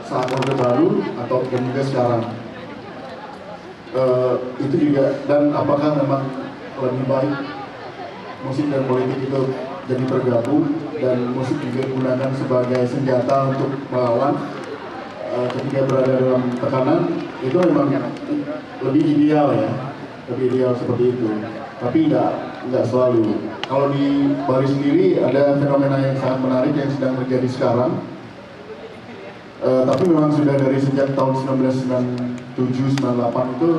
saat Orde Baru atau juga sekarang. Itu juga, dan apakah memang lebih baik musik dan politik itu jadi bergabung dan musik juga digunakan sebagai senjata untuk melawan ketika berada dalam tekanan, itu memang lebih ideal ya, lebih ideal seperti itu. Tapi nggak selalu. Kalau di Bali sendiri ada fenomena yang sangat menarik yang sedang terjadi sekarang. Tapi memang sudah dari sejak tahun 1997-98 itu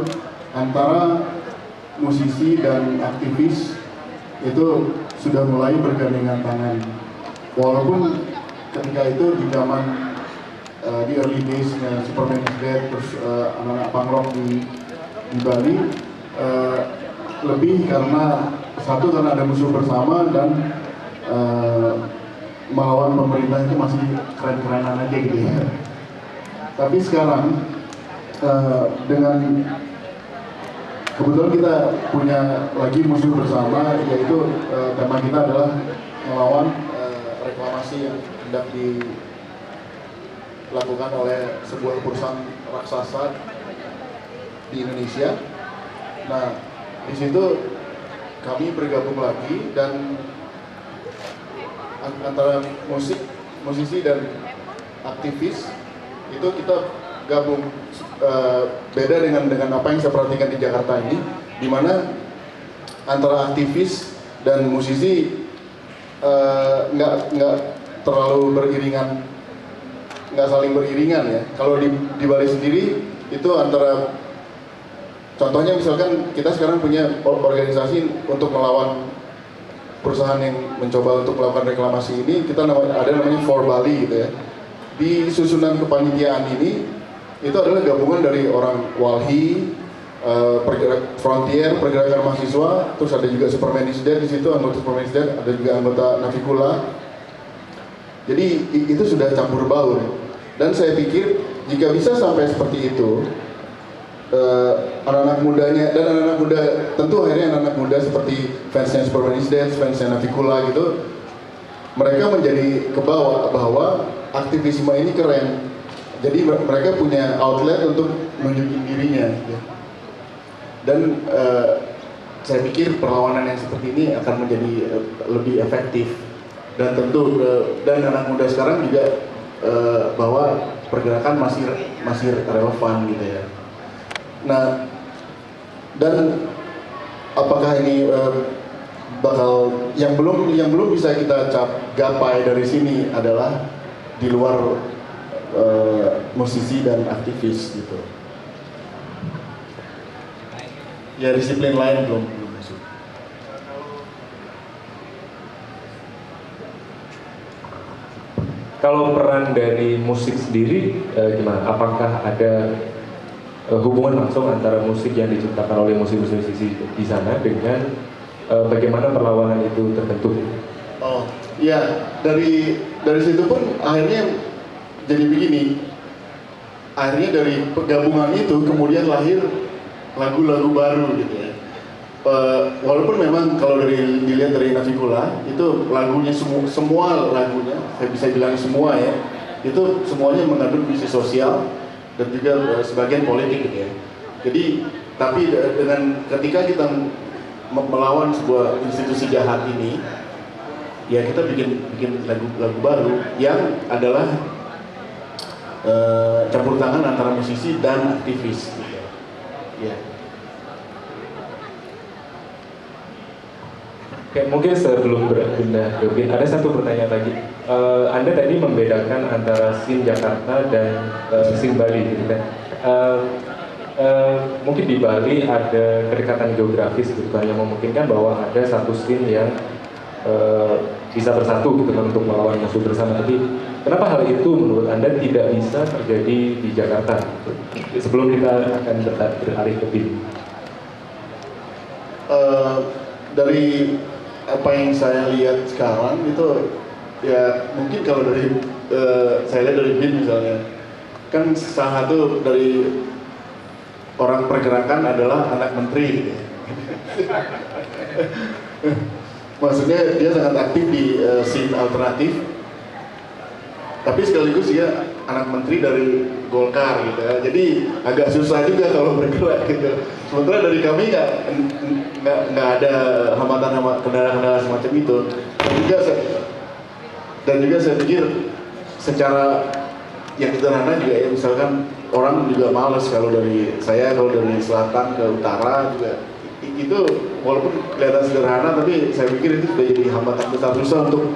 antara musisi dan aktivis itu sudah mulai bergandengan tangan. Walaupun ketika itu di zaman di early days-nya Superman is Dead, terus anak-anak punk rock di Bali lebih karena satu karena ada musuh bersama dan melawan pemerintah itu masih keren-kerenan aja gitu ya. Tapi sekarang dengan kebetulan kita punya lagi musuh bersama, yaitu tema kita adalah melawan reklamasi yang hendak dilakukan oleh sebuah perusahaan raksasa di Indonesia. Nah, di situ kami bergabung lagi dan antara musisi dan aktivis itu kita gabung. Beda dengan apa yang saya perhatikan di Jakarta ini, di mana antara aktivis dan musisi nggak terlalu beriringan, nggak saling beriringan ya. Kalau di Bali sendiri itu antara, contohnya misalkan kita sekarang punya organisasi untuk melawan perusahaan yang mencoba untuk melakukan reklamasi ini, kita ada namanya For Bali gitu ya. Di susunan kepanitiaan ini itu adalah gabungan dari orang Walhi, Frontier, pergerakan mahasiswa, terus ada juga Superman is Dead di situ, anggota Superman is Dead, ada juga anggota Navikula. Jadi itu sudah campur baur. Dan saya pikir jika bisa sampai seperti itu, anak-anak mudanya dan anak-anak muda, tentu akhirnya anak-anak muda seperti fansnya Superman is Dead, fansnya Navikula gitu, mereka menjadi kebawa bahwa aktivisme ini keren. Jadi mereka punya outlet untuk menunjukin dirinya gitu. Dan saya pikir perlawanan yang seperti ini akan menjadi lebih efektif. Dan tentu dan anak muda sekarang juga bahwa pergerakan masih relevan gitu ya. Nah, dan apakah ini bakal yang belum bisa kita gapai dari sini adalah di luar musisi dan aktivis gitu. Ya, disiplin lain belum masuk. Kalau peran dari musik sendiri gimana? Apakah ada hubungan langsung antara musik yang diciptakan oleh musisi-musisi di sana dengan bagaimana perlawanan itu terbentuk? Oh, iya, dari situ pun akhirnya jadi begini. Akhirnya dari penggabungan itu kemudian lahir lagu-lagu baru gitu ya. Walaupun memang kalau dilihat dari Navikula itu lagunya semua lagunya, saya bisa bilang semua ya, itu semuanya mengandung visi sosial dan juga sebagian politik gitu ya. Jadi tapi dengan ketika kita melawan sebuah institusi jahat ini, ya kita bikin lagu baru yang adalah campur tangan antara musisi dan aktivis gitu. Ya. Oke, mungkin sebelum berpindah ke Bin, ada satu pertanyaan lagi. Anda tadi membedakan antara scene Jakarta dan scene Bali, gitu kan? Mungkin di Bali ada kedekatan geografis, gitu kan, yang memungkinkan bahwa ada satu scene yang bisa bersatu, gitu kan, untuk melawan musuh bersama. Tapi kenapa hal itu menurut Anda tidak bisa terjadi di Jakarta? Sebelum kita akan beralih ke Bin. Dari apa yang saya lihat sekarang itu ya mungkin kalau dari saya lihat dari BIN misalnya, kan salah satu dari orang pergerakan adalah anak menteri gitu. Maksudnya dia sangat aktif di scene alternatif tapi sekaligus dia anak menteri dari Golkar gitu ya. Jadi agak susah juga kalau bergerak gitu. Sementara dari kami nggak ada kendala-kendala semacam itu. Dan juga saya pikir secara yang sederhana juga ya, misalkan orang juga males kalau dari selatan ke utara juga itu walaupun kelihatan sederhana, tapi saya pikir itu sudah jadi hambatan besar, susah untuk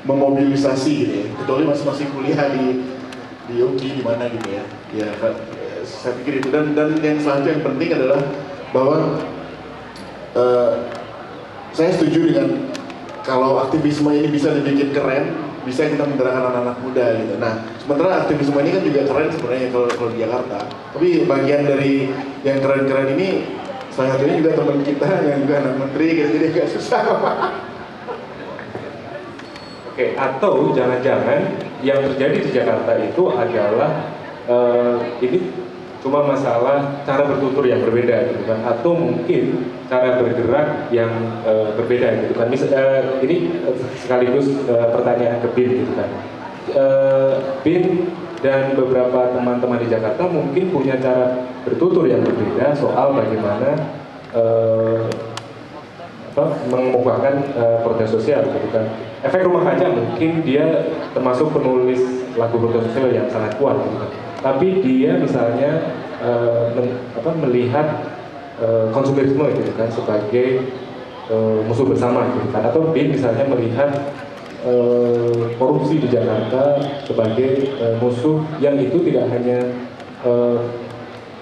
memobilisasi gitu ya, kecuali masih kuliah di UGI di mana gitu ya. Ya saya pikir itu, dan yang selanjutnya yang penting adalah bahwa saya setuju dengan kalau aktivisme ini bisa dibikin keren, bisa kita menggerakkan anak-anak muda gitu. Nah, sementara aktivisme ini kan juga keren sebenarnya kalau di Jakarta. Tapi bagian dari yang keren-keren ini salah satunya juga teman kita yang juga anak menteri gitu, jadi agak susah. Oke, atau jangan-jangan yang terjadi di Jakarta itu adalah ini cuma masalah cara bertutur yang berbeda gitu kan, atau mungkin cara bergerak yang berbeda gitu kan. Ini sekaligus pertanyaan ke Bin gitu kan. Bin dan beberapa teman-teman di Jakarta mungkin punya cara bertutur yang berbeda soal bagaimana mengemukakan protes sosial gitu kan. Efek Rumah Kaca mungkin dia termasuk penulis lagu protes sosial yang sangat kuat gitu kan. Tapi dia misalnya melihat konsumerisme gitu kan sebagai musuh bersama gitu kan, atau Bin misalnya melihat korupsi di Jakarta sebagai musuh yang itu tidak hanya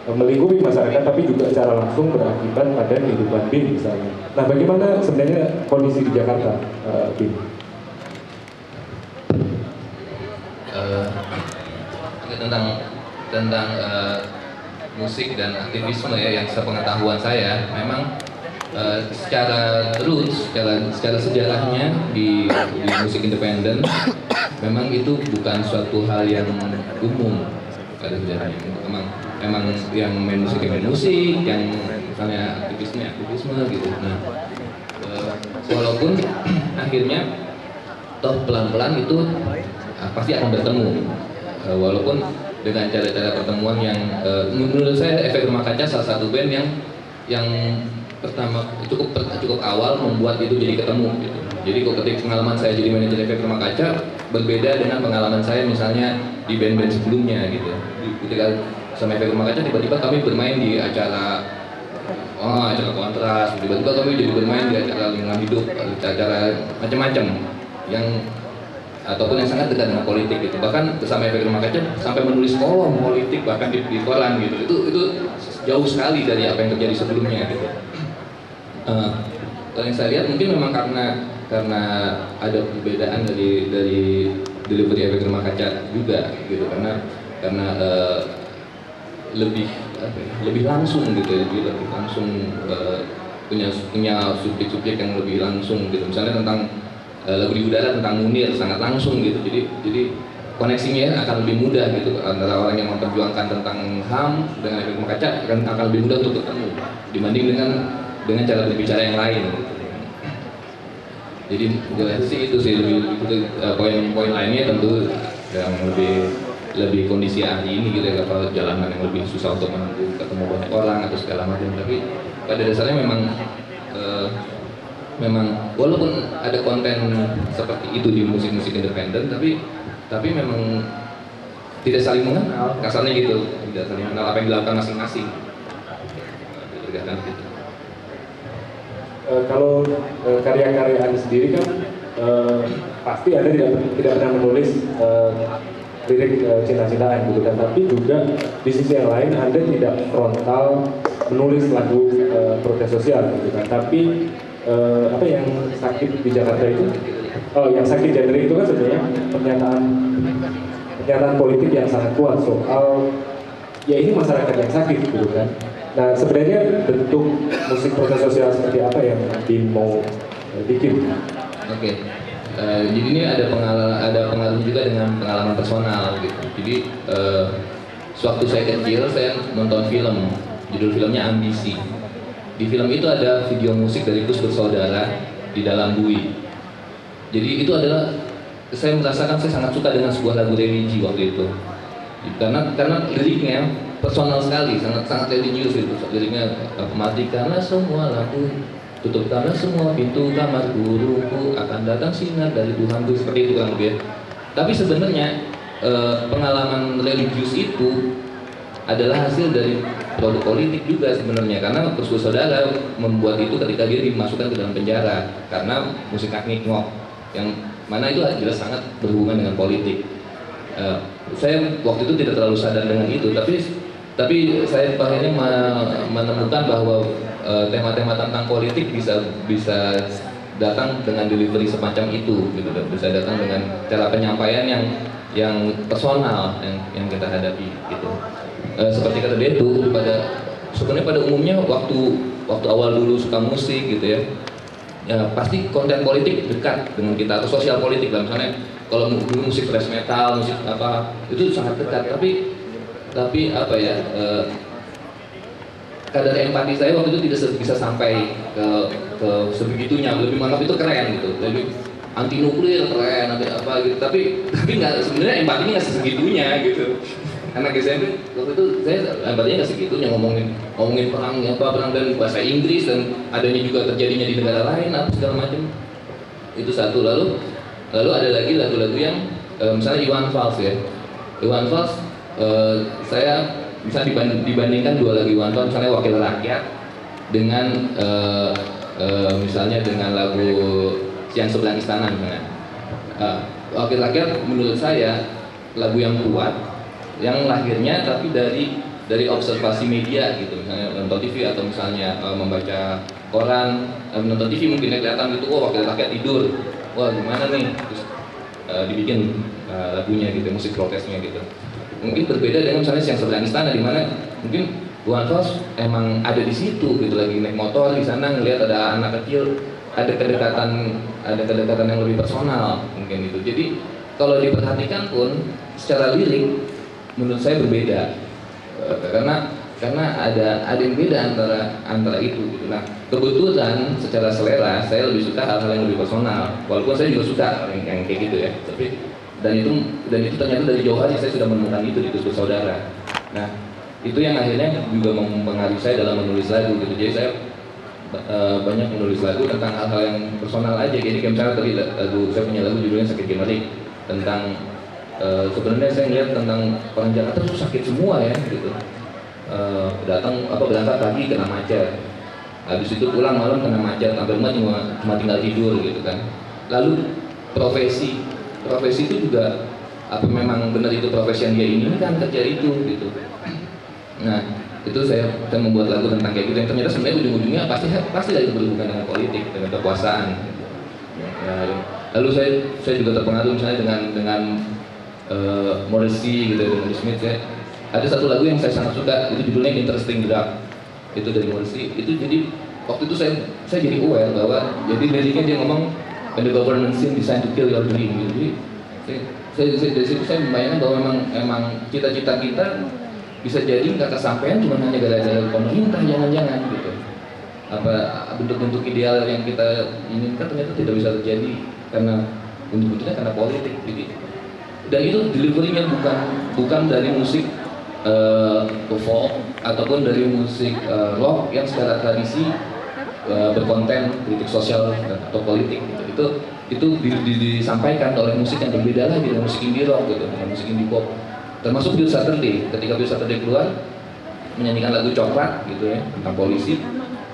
melingkupi masyarakat tapi juga secara langsung berakibat pada kehidupan Bin misalnya. Nah, bagaimana sebenarnya kondisi di Jakarta, Bin? tentang musik dan aktivisme ya, yang sepengetahuan saya memang secara roots, secara sejarahnya di musik independen memang itu bukan suatu hal yang umum pada sejarahnya. Memang yang main musik, yang misalnya aktivisme gitu. Nah, walaupun akhirnya toh pelan-pelan itu pasti akan bertemu, walaupun dengan cara-cara pertemuan yang menurut saya Efek Rumah Kaca salah satu band yang pertama cukup awal membuat itu jadi ketemu gitu. Jadi ketika pengalaman saya jadi manajer Efek Rumah Kaca berbeda dengan pengalaman saya misalnya di band-band sebelumnya gitu. Ketika sama Efek Rumah Kaca tiba-tiba kami bermain di acara kontras, tiba-tiba kami jadi bermain di acara lingkungan hidup, acara macam-macam yang ataupun yang sangat dekat dengan politik gitu. Bahkan bersama Efek Rumah Kaca sampai menulis kolom politik bahkan di koran gitu. Itu jauh sekali dari apa yang terjadi sebelumnya gitu. Yang saya lihat mungkin memang karena ada perbedaan dari delivery Efek Rumah Kaca juga gitu, karena lebih langsung gitu, lebih langsung punya subjek-subjek yang lebih langsung gitu. Misalnya tentang lagu di udara tentang Munir sangat langsung gitu, jadi koneksinya akan lebih mudah gitu antara orang yang memperjuangkan tentang HAM dengan Efek Rumah Kaca akan lebih mudah untuk bertemu dibanding dengan cara berbicara yang lain gitu. Jadi itu sih lebih poin-poin lainnya tentu yang lebih kondisi ahli ini gitu ya, kalau jalanan yang lebih susah untuk ketemu banyak orang atau segala macam, tapi pada dasarnya memang walaupun ada konten seperti itu di musik-musik independen, tapi memang tidak saling mengenal, kasarnya gitu, tidak saling mengenal apa yang dilakukan masing-masing. Gitu. Kalau karya-karya Anda sendiri kan pasti Anda tidak pernah menulis lirik cinta-cintaan gitu kan, tapi juga di sisi yang lain Anda tidak frontal menulis lagu protes sosial gitu kan, tapi apa yang sakit di Jakarta itu, yang sakit genre itu kan sebenarnya pernyataan politik yang sangat kuat soal ya ini masyarakat yang sakit gitu kan. Nah, sebenarnya bentuk musik protes sosial seperti apa yang Bin mau bikin? Oke. Jadi ini ada pengaruh juga dengan pengalaman personal gitu. Jadi sewaktu saya kecil saya nonton film, judul filmnya Ambisi. Di film itu ada video musik dari Kus Bersaudara di dalam bui. Jadi itu adalah saya merasakan saya sangat suka dengan sebuah lagu religi waktu itu, karena liriknya personal sekali, sangat religius itu. Liriknya matikanlah semua lampu, tutupkanlah semua pintu kamar guruku, akan datang sinar dari Tuhanku, seperti itu kan lebih. Tapi sebenarnya pengalaman religius itu adalah hasil dari produk politik juga sebenarnya, karena Bosco Saudara membuat itu ketika dia dimasukkan ke dalam penjara karena musik etnik ngok, yang mana itu jelas sangat berhubungan dengan politik. Saya waktu itu tidak terlalu sadar dengan itu, tapi saya akhirnya menemukan bahwa tema-tema tentang politik bisa datang dengan delivery semacam itu, gitu, bisa datang dengan cara penyampaian yang personal yang kita hadapi, gitu. Seperti kata dia itu, sebenarnya pada umumnya waktu awal dulu suka musik gitu ya, pasti konten politik dekat dengan kita, atau sosial politik lah, misalnya kalau musik thrash metal, musik apa itu sangat dekat, tapi apa ya, kadar empati saya waktu itu tidak bisa sampai ke sebegitunya. Lebih menganggap itu keren gitu, lebih anti nuklir keren, apa gitu, tapi nggak, sebenarnya empatinya nggak segitunya gitu. Anak SMP waktu itu saya empatinya nggak segitunya, ngomongin perang dan bahasa Inggris, dan adanya juga terjadinya di negara lain apa segala macam. Itu satu. Lalu ada lagi lagu-lagu yang misalnya Iwan Fals ya. Iwan Fals, saya bisa dibandingkan dua lagu Iwan Fals, misalnya Wakil Rakyat dengan misalnya dengan lagu Siang Sebelah Istana misalnya. Wakil Rakyat menurut saya lagu yang kuat, yang lahirnya tapi dari observasi media gitu, misalnya nonton TV atau misalnya membaca koran, menonton TV mungkin kelihatan gitu, oh Wakil Rakyat tidur, wah gimana nih, terus dibikin lagunya gitu, musik protesnya gitu. Mungkin berbeda dengan misalnya Siang Sebelah Istana, di mana mungkin Iwan Fals emang ada di situ gitu, lagi naik motor di sana ngelihat ada anak kecil, ada kedekatan yang lebih personal mungkin itu. Jadi kalau diperhatikan pun secara lirik menurut saya berbeda, karena ada yang beda antara itu gitu. Nah, kebetulan secara selera saya lebih suka hal-hal yang lebih personal, walaupun saya juga suka yang kayak gitu ya, tapi dan itu ternyata dari jauh hari saya sudah menemukan itu di Bosco Saudara. Nah, itu yang akhirnya juga mempengaruhi saya dalam menulis lagu gitu. Jadi saya banyak menulis lagu tentang hal-hal yang personal aja. Jadi kayak misalnya tadi saya punya lagu judulnya Sakit Gemerik, tentang sebenarnya saya lihat tentang orang Jakarta tuh sakit semua ya gitu. Berangkat pagi kena macet, habis itu pulang malam kena macet, sampai rumah cuma tinggal tidur gitu kan. Lalu profesi itu juga apa memang benar itu profesi yang dia ini kan kerja itu gitu. Nah itu saya membuat lagu tentang kayak gitu, yang ternyata sebenarnya ujung-ujungnya pasti dari berhubungan dengan politik, dengan kekuasaan. Lalu saya juga terpengaruh misalnya dengan Morrissey gitu, dengan Smith ya. Ada satu lagu yang saya sangat suka, itu judulnya Interesting Drug, itu dari Morrissey. Itu jadi waktu itu saya jadi aware bahwa jadi liriknya dia ngomong when the government seems designed to kill your dream. Jadi dari situ saya membayangkan bahwa memang cita-cita kita bisa jadi nggak kesampaian cuma hanya gara-gara pemerintah, jangan-jangan gitu. Apa bentuk-bentuk ideal yang kita inginkan ternyata tidak bisa terjadi karena bentuk-bentuknya karena politik gitu. Dan itu deliverynya bukan dari musik folk ataupun dari musik rock yang secara tradisi berkonten kritik sosial atau politik gitu. Itu disampaikan oleh musik yang berbeda lagi dengan musik indie rock gitu, dengan musik indie pop. Termasuk Bill Saturday, ketika Bill Saturday keluar menyanyikan lagu Coklat gitu ya tentang polisi,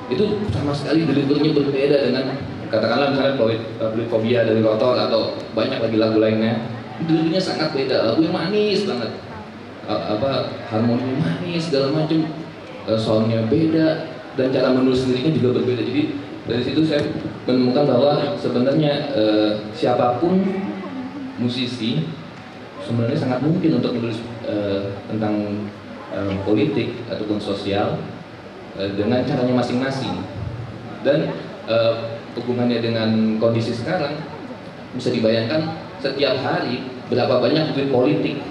itu sama sekali deliverynya berbeda dengan katakanlah misalnya Phobia dari Rotor atau banyak lagi lagu lainnya. Dulunya sangat beda, lagu yang manis banget, harmoni manis segala macam, soundnya beda, dan cara menulis liriknya juga berbeda. Jadi dari situ saya menemukan bahwa sebenarnya siapapun musisi sebenarnya sangat mungkin untuk menulis tentang politik ataupun sosial dengan caranya masing-masing. Dan hubungannya dengan kondisi sekarang bisa dibayangkan setiap hari berapa banyak tweet politik,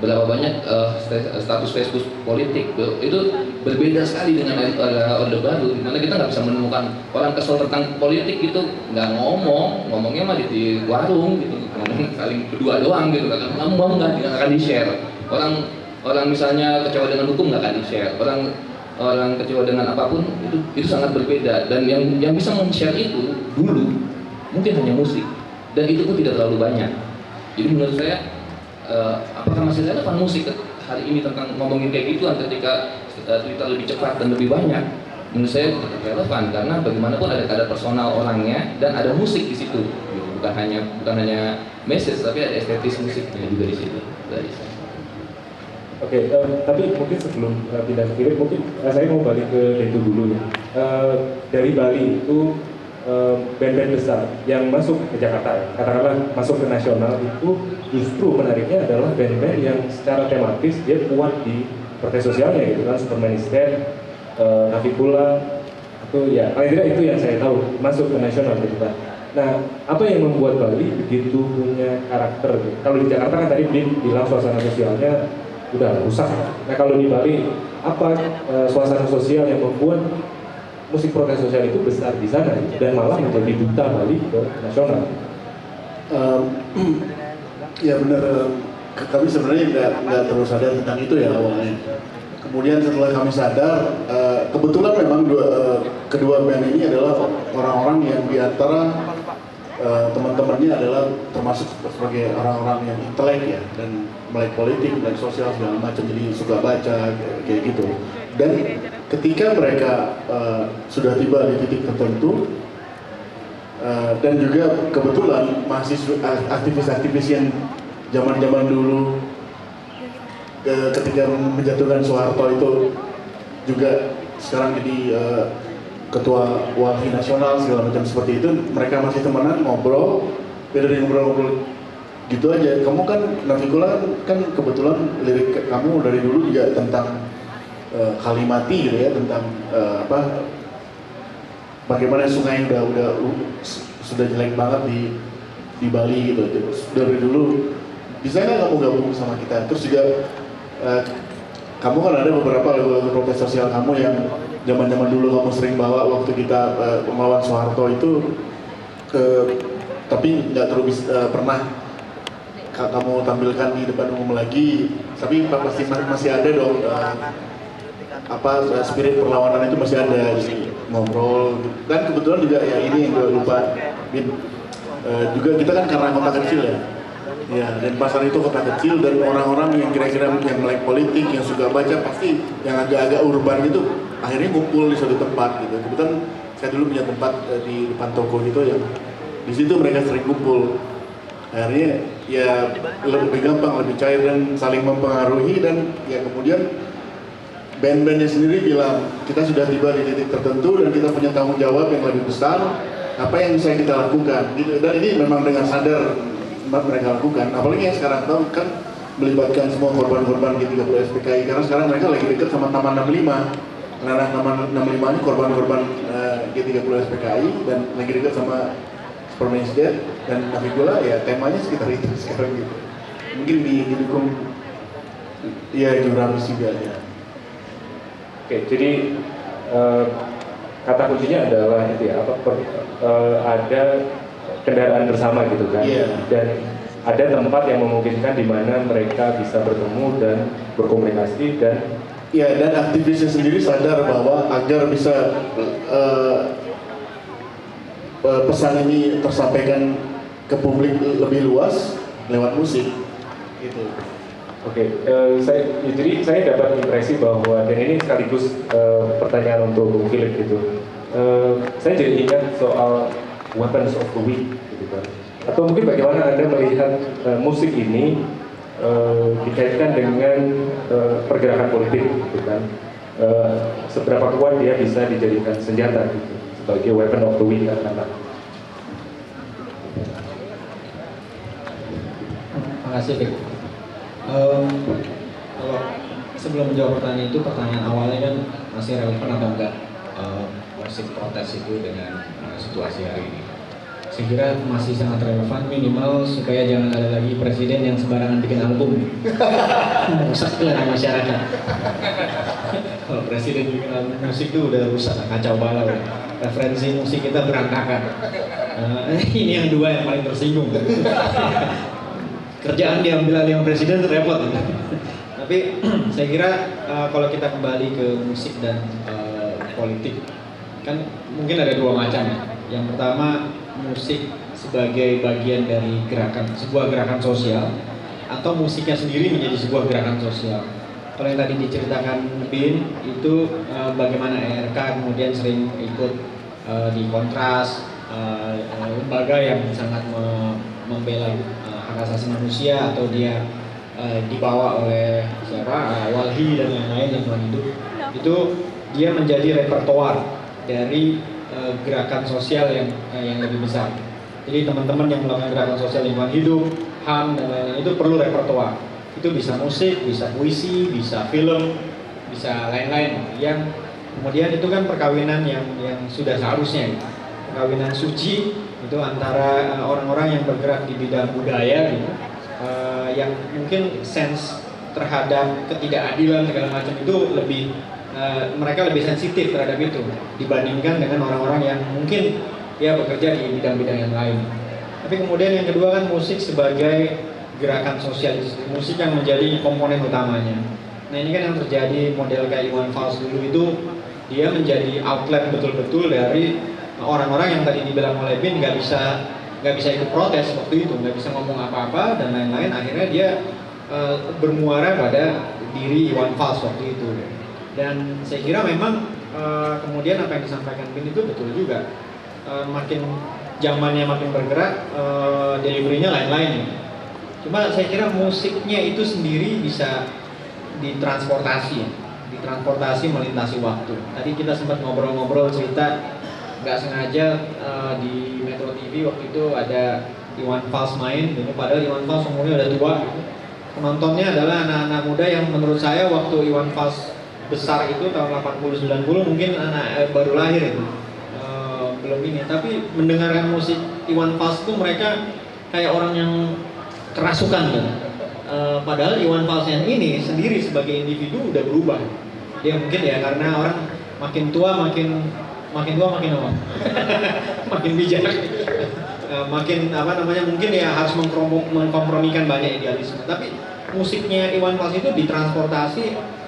berapa banyak status Facebook politik, itu berbeda sekali dengan era Orde Baru, dimana kita nggak bisa menemukan orang kesel tentang politik gitu, nggak ngomongnya mah di warung gitu, ngomong saling berdua doang gitu, nggak akan di-share. Orang misalnya kecewa dengan hukum nggak akan di-share, orang kecewa dengan apapun itu sangat berbeda, dan yang bisa men-share itu dulu mungkin hanya musik, dan itu pun tidak terlalu banyak. Jadi menurut saya apakah masih relevan musik hari ini tentang ngomongin kayak gituan ketika Twitter lebih cepat dan lebih banyak? Menurut saya tetap relevan, karena bagaimanapun ada kadar personal orangnya dan ada musik di situ, bukan hanya message, tapi ada estetis musiknya juga di situ. Dari saya. Oke, tapi mungkin sebelum pindah ke Philip, mungkin saya mau balik ke Detu dulu ya. Dari Bali itu band-band besar yang masuk ke Jakarta, ya, katakanlah masuk ke nasional, itu justru menariknya adalah band-band yang secara tematis dia kuat di protes sosialnya gitu kan, Superman is Dead, Navicula, itu ya paling tidak itu yang saya tahu masuk ke nasional gitu kan. Nah, apa yang membuat Bali begitu punya karakter gitu? Kalau di Jakarta kan tadi bilang suasana sosialnya udah rusak. Nah, kalau di Bali apa suasana sosial yang membuat musik protes sosial itu besar di sana dan malah menjadi duta Bali ke nasional? Ya benar, kami sebenarnya nggak terlalu sadar tentang itu ya awalnya. Kemudian setelah kami sadar, kebetulan memang kedua band ini adalah orang-orang yang diantara teman-temannya adalah termasuk sebagai orang-orang yang intelek ya, dan melek politik dan sosial segala macam, jadi suka baca kayak gitu. Dan ketika mereka sudah tiba di titik tertentu, dan juga kebetulan aktivis-aktivis yang zaman-zaman dulu ketika menjatuhkan Soeharto itu juga sekarang jadi ketua Walhi Nasional segala macam seperti itu, mereka masih temenan ngobrol, beda dari ngobrol-ngobrol gitu aja. Kamu kan Navicula kan kebetulan lirik kamu dari dulu juga tentang Kalimati gitu ya, tentang bagaimana sungai sudah jelek banget di Bali gitu. Dari dulu bisa nggak kamu gabung sama kita? Terus juga kamu kan ada beberapa lagu-lagu protes sosial kamu yang zaman-zaman dulu kamu sering bawa waktu kita melawan Soeharto itu, tapi nggak terus pernah kamu tampilkan di depan umum lagi. Tapi pasti masih ada dong spirit perlawanan itu masih ada di ngobrol. Dan kebetulan juga ya ini yang gue lupa, juga kita kan karena kota kecil ya. Ya, dan pasar itu kota kecil, dan orang-orang yang kira-kira yang melek politik, yang suka baca, pasti yang agak-agak urban gitu, akhirnya ngumpul di suatu tempat gitu. Kebetulan saya dulu punya tempat di depan toko gitu, yang di situ mereka sering kumpul. Akhirnya ya lebih gampang, lebih cair dan saling mempengaruhi, dan ya kemudian band-bandnya sendiri bilang kita sudah tiba di titik tertentu dan kita punya tanggung jawab yang lebih besar, apa yang bisa kita lakukan gitu. Dan ini memang dengan sadar mereka lakukan, apalagi yang sekarang tahu kan melibatkan semua korban-korban G30 SPKI, karena sekarang mereka lagi dekat sama Taman 65. Karena Taman 65 ini korban-korban G30 SPKI dan lagi dekat sama Superman is Dead dan Navicula, ya temanya sekitar itu sekarang gitu. Mungkin didukung ya geografis juga ya. Oke, jadi kata kuncinya adalah itu ya, ada kendaraan bersama gitu kan, dan ada tempat yang memungkinkan di mana mereka bisa bertemu dan berkomunikasi, dan dan aktivisnya sendiri sadar bahwa agar bisa pesan ini tersampaikan ke publik lebih luas lewat musik gitu. Oke, jadi saya dapat impresi bahwa, dan ini sekaligus pertanyaan untuk Bung Philip gitu, saya jadi ingat soal Weapons of the Week gitu kan. Atau mungkin bagaimana Anda melihat musik ini dikaitkan dengan pergerakan politik gitu kan. Seberapa kuat dia bisa dijadikan senjata gitu, sebagai weapon of the week katakanlah. Makasih, Bek. Kalau sebelum menjawab pertanyaan itu, pertanyaan awalnya kan masih relevan atau enggak musik protes itu dengan situasi hari ini. saya kira masih sangat relevan, minimal supaya jangan ada lagi presiden yang sembarangan bikin album merusak selera masyarakat. Kalau presiden bikin album musik itu udah rusak, kacau balau, referensi musik kita berantakan. Ini yang dua yang paling tersinggung. Kerjaan diambil alih presiden itu repot. Tapi saya kira kalau kita kembali ke musik dan politik, kan mungkin ada dua macam. Yang pertama, musik sebagai bagian dari sebuah gerakan sosial, atau musiknya sendiri menjadi sebuah gerakan sosial. Kalau yang tadi diceritakan Bin itu bagaimana ERK kemudian sering ikut di Kontras, lembaga yang sangat membela hak asasi manusia, atau dia dibawa oleh Walhi dan lain-lain yang hidup, itu dia menjadi repertoar dari gerakan sosial yang lebih besar. Jadi teman-teman yang melakukan gerakan sosial lingkungan hidup, HAM dan lain-lain itu perlu repertoar. Itu bisa musik, bisa puisi, bisa film, bisa lain-lain. Yang kemudian itu kan perkawinan yang sudah seharusnya, perkawinan suci itu antara orang-orang yang bergerak di bidang budaya gitu, yang mungkin sense terhadap ketidakadilan segala macam itu lebih mereka lebih sensitif terhadap itu dibandingkan dengan orang-orang yang mungkin ya bekerja di bidang-bidang yang lain. Tapi kemudian yang kedua kan musik sebagai gerakan sosial, musik yang menjadi komponen utamanya. Nah ini kan yang terjadi model kayak Iwan Fals dulu itu, dia menjadi outlet betul-betul dari orang-orang yang tadi dibilang oleh Bin nggak bisa ikut protes waktu itu, nggak bisa ngomong apa-apa dan lain-lain. Akhirnya dia bermuara pada diri Iwan Fals waktu itu. Dan saya kira memang kemudian apa yang disampaikan Bin itu betul juga. Makin zamannya makin bergerak, delivery-nya lain-lain. Cuma saya kira musiknya itu sendiri bisa ditransportasi melintasi waktu. Tadi kita sempat ngobrol-ngobrol cerita nggak sengaja di Metro TV waktu itu ada Iwan Fals main, gitu. Padahal Iwan Fals umurnya udah tua. Penontonnya adalah anak-anak muda yang menurut saya waktu Iwan Fals besar itu tahun 80-90 mungkin anak baru lahir itu. Belum ini, tapi mendengarkan musik Iwan Fals itu mereka kayak orang yang kerasukan gitu. Padahal Iwan Fals yang ini sendiri sebagai individu udah berubah. Dia mungkin ya karena orang makin tua makin apa? Makin bijak. Makin apa namanya, mungkin ya harus mengkompromikan banyak idealisme. Tapi musiknya Iwan Fals itu ditransportasi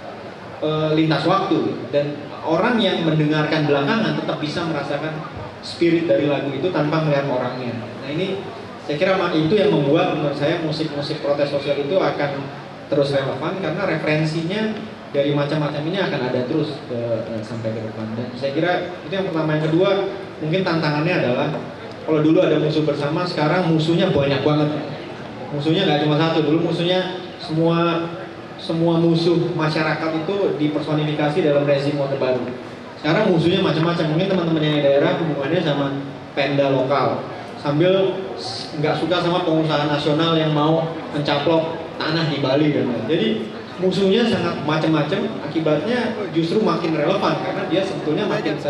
lintas waktu, dan orang yang mendengarkan belakangan tetap bisa merasakan spirit dari lagu itu tanpa melihat orangnya. Nah ini saya kira itu yang membuat menurut saya musik-musik protes sosial itu akan terus relevan, karena referensinya dari macam-macam ini akan ada terus sampai ke depan. Dan saya kira itu yang pertama. Yang kedua, mungkin tantangannya adalah kalau dulu ada musuh bersama, sekarang musuhnya banyak banget. Musuhnya nggak cuma satu, dulu musuhnya semua musuh masyarakat itu dipersonifikasi dalam rezim Orde Baru. Sekarang musuhnya macam-macam. Mungkin teman-teman yang di daerah hubungannya sama Pemda lokal, sambil nggak suka sama pengusaha nasional yang mau mencaplok tanah di Bali dan lain. Jadi musuhnya sangat macam-macam. Akibatnya justru makin relevan karena dia sebetulnya makin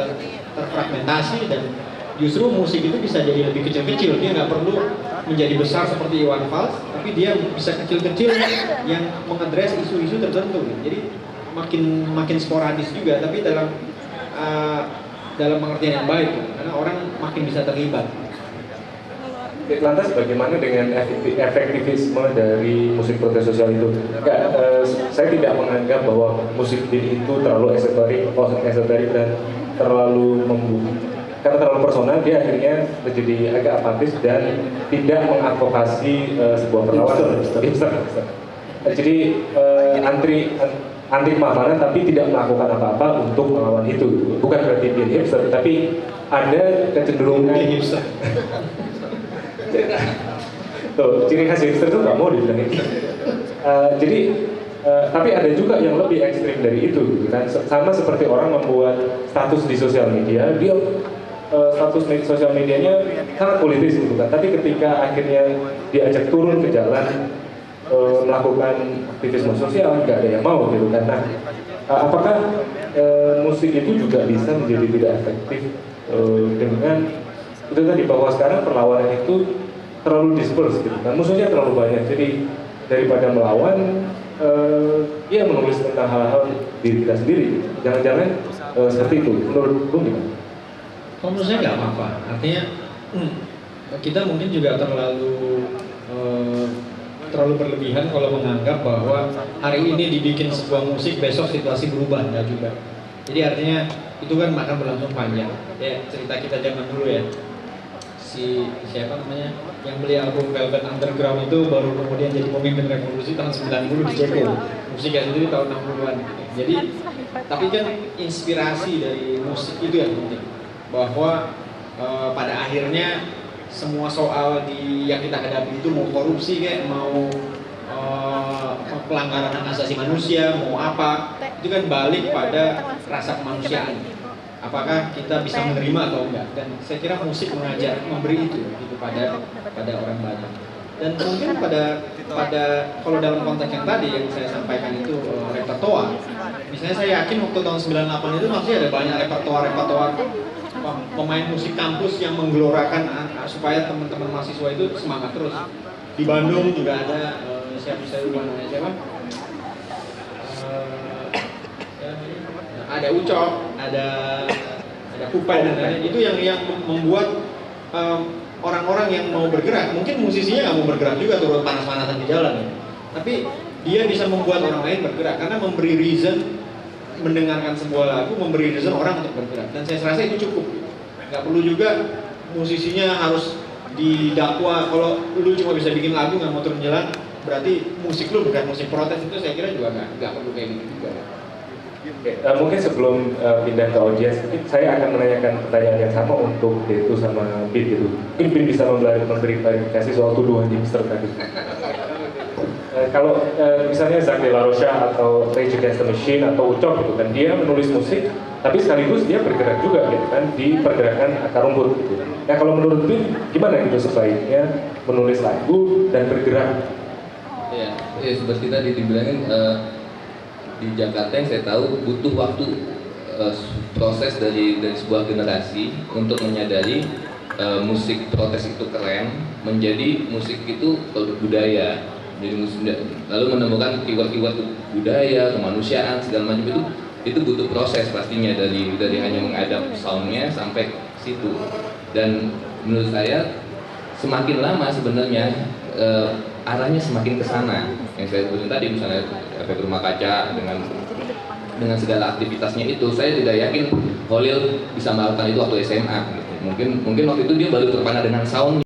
terfragmentasi, dan justru musik itu bisa jadi lebih kecil-kecil. Dia nggak perlu menjadi besar seperti Iwan Fals, tapi dia bisa kecil-kecil yang mengadres isu-isu tertentu. Jadi makin sporadis juga, tapi dalam pengertian yang baik, karena orang makin bisa terlibat. Lantas bagaimana dengan efektivisme dari musik protes sosial itu? Saya tidak menganggap bahwa musik Bin itu terlalu esoterik dan terlalu karena terlalu personal, dia akhirnya menjadi agak apatis dan tidak mengadvokasi sebuah perlawanan. Jadi anti kemapanan tapi tidak melakukan apa-apa untuk melawan itu. Bukan berarti Bin hipster, tapi ada kecenderungan hipster. Tuh, ciri khas hipster itu nggak mau dibilang hipster. Tapi ada juga yang lebih ekstrim dari itu, kan? Sama seperti orang membuat status di sosial media, dia status sosial medianya sangat politis gitu kan. Tapi ketika akhirnya diajak turun ke jalan melakukan aktivisme sosial, nggak ada yang mau gitu kan. Nah, apakah musik itu juga bisa menjadi tidak efektif dengan itu tadi bahwa sekarang perlawanan itu terlalu disperse gitu kan, musuhnya terlalu banyak, jadi daripada melawan dia menulis tentang hal-hal diri kita sendiri, jangan-jangan seperti itu. Menurut Bung gimana? Kalau menurut saya nggak apa-apa, artinya kita mungkin juga terlalu berlebihan kalau menganggap bahwa hari ini dibikin sebuah musik, besok situasi berubah, nggak juga. Jadi artinya itu kan akan berlangsung panjang. Ya cerita kita zaman dulu ya, siapa namanya yang beli album Velvet Underground itu baru kemudian jadi pemimpin revolusi tahun 90 di Ceko, musiknya sendiri tahun 60-an gitu. Jadi tapi kan inspirasi dari musik itu yang penting, bahwa pada akhirnya semua soal yang kita hadapi itu, mau korupsi kayak mau pelanggaran hak asasi manusia, mau apa, itu kan balik pada rasa kemanusiaan. Apakah kita bisa menerima atau enggak? Dan saya kira musik mengajar, memberi itu gitu pada orang banyak. Dan mungkin pada kalau dalam konteks yang tadi yang saya sampaikan itu repertoar. Misalnya saya yakin waktu tahun 98 itu masih ada banyak repertoar pemain musik kampus yang menggelorakan supaya teman-teman mahasiswa itu semangat terus. Di Bandung juga ada siapa ada Ucok, ada Kupai dan lain-lain. Itu yang membuat orang-orang yang mau bergerak, mungkin musisinya nggak mau bergerak juga turun panas-panasan di jalan ya. Tapi dia bisa membuat orang lain bergerak karena memberi reason, mendengarkan sebuah lagu, memberi reason orang untuk bergerak. Dan saya rasa itu cukup. Nggak perlu juga musisinya harus didakwa kalau lu cuma bisa bikin lagu nggak mau turun jalan, berarti musik lu bukan musik protes. Itu saya kira juga nggak perlu kayak gitu juga. Mungkin sebelum pindah ke audiens, saya akan menanyakan pertanyaan yang sama untuk Detu sama Bin gitu. Mungkin Bin bisa memberi klarifikasi soal tuduhan hipster tadi. Kalau misalnya Zach De La Rocha atau Rage Against the Machine atau Ucok gitu kan, dia menulis musik, tapi sekaligus dia bergerak juga gitu kan di pergerakan akar rumput gitu. Nah kalau menurut Bin, gimana gitu sebaiknya menulis lagu dan bergerak? Ya seperti tadi dibilangin, di Jakarta yang saya tahu butuh waktu proses dari sebuah generasi untuk menyadari musik protes itu keren menjadi musik itu produk budaya. Jadi lalu menemukan keyword-keyword budaya, kemanusiaan segala macam itu butuh proses pastinya dari hanya mengadap soundnya sampai ke situ. Dan menurut saya semakin lama sebenarnya arahnya semakin ke sana. Yang saya sebutin tadi misalnya efek rumah kaca dengan segala aktivitasnya itu, saya tidak yakin Holil bisa melakukan itu waktu SMA. Mungkin waktu itu dia baru terpana dengan sound.